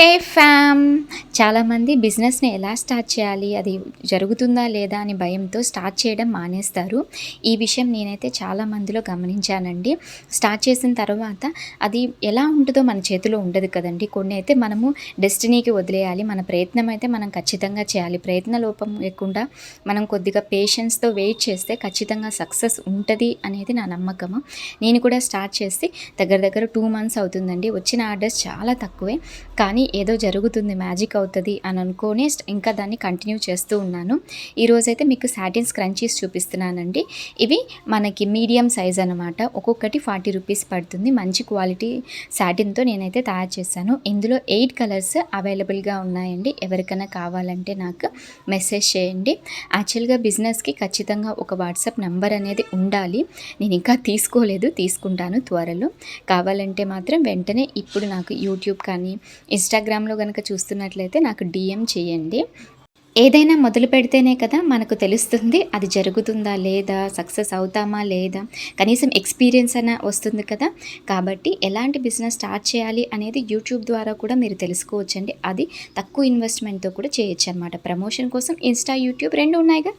హే ఫ్యామ్! చాలామంది బిజినెస్‌ని ఎలా స్టార్ట్ చేయాలి? అది జరుగుతుందా లేదా అని భయంతో స్టార్ట్ చేయడం మానేస్తారు. ఈ విషయం నేనైతే చాలా మందిలో గమనించానండి. స్టార్ట్ చేసిన తర్వాత అది ఎలా ఉంటదో మన చేతిలో ఉండదు కదండీ! కొన్ని అయితే మనము డెస్టినీకి వదిలేయాలి. మన ప్రయత్నం అయితే మనం ఖచ్చితంగా చేయాలి. ప్రయత్న లోపం లేకుండా మనం కొద్దిగా పేషెన్స్‌తో వెయిట్ చేస్తే ఖచ్చితంగా సక్సెస్ ఉంటది అనేది నా నమ్మకము. నేను కూడా స్టార్ట్ చేసి దగ్గర దగ్గర 2 మంత్స్ అవుతుందండి. వచ్చిన ఆర్డర్స్ చాలా తక్కువే. కానీ ఏదో జరుగుతుంది, మ్యాజిక్ అవుతది అని అనుకోని ఇంకా దాన్ని కంటిన్యూ చేస్తూ ఉన్నాను. ఈరోజైతే మీకు సాటిన్ స్క్రంచీస్ చూపిస్తున్నానండి. ఇవి మనకి మీడియం సైజ్ అనమాట. ఒక్కొక్కటి 40 రూపీస్ పడుతుంది. మంచి క్వాలిటీ సాటిన్‌తో నేనైతే తయారు చేశాను. ఇందులో 8 కలర్స్ అవైలబుల్‌గా ఉన్నాయండి. ఎవరికైనా కావాలంటే నాకు మెసేజ్ చేయండి. యాక్చువల్‌గా బిజినెస్‌కి ఖచ్చితంగా ఒక వాట్సాప్ నంబర్ అనేది ఉండాలి. నేను ఇంకా తీసుకోలేదు, తీసుకుంటాను త్వరలో. కావాలంటే మాత్రం వెంటనే ఇప్పుడు నాకు యూట్యూబ్ కానీ ఇన్‌స్టాగ్రామ్‌లో గనక చూస్తున్నట్లయితే నాకు డీఎం చేయండి. ఏదైనా మొదలు పెడితేనే కదా మనకు తెలుస్తుంది అది జరుగుతుందా లేదా, సక్సెస్ అవుతామా లేదా, కనీసం ఎక్స్‌పీరియన్స్ అన్నా వస్తుంది కదా! కాబట్టి ఎలాంటి బిజినెస్ స్టార్ట్ చేయాలి అనేది యూట్యూబ్ ద్వారా కూడా మీరు తెలుసుకోవచ్చండి. అది తక్కువ ఇన్వెస్ట్‌మెంట్‌తో కూడా చేయొచ్చనమాట. ప్రమోషన్ కోసం ఇన్‌స్టా, యూట్యూబ్ 2 ఉన్నాయిగా.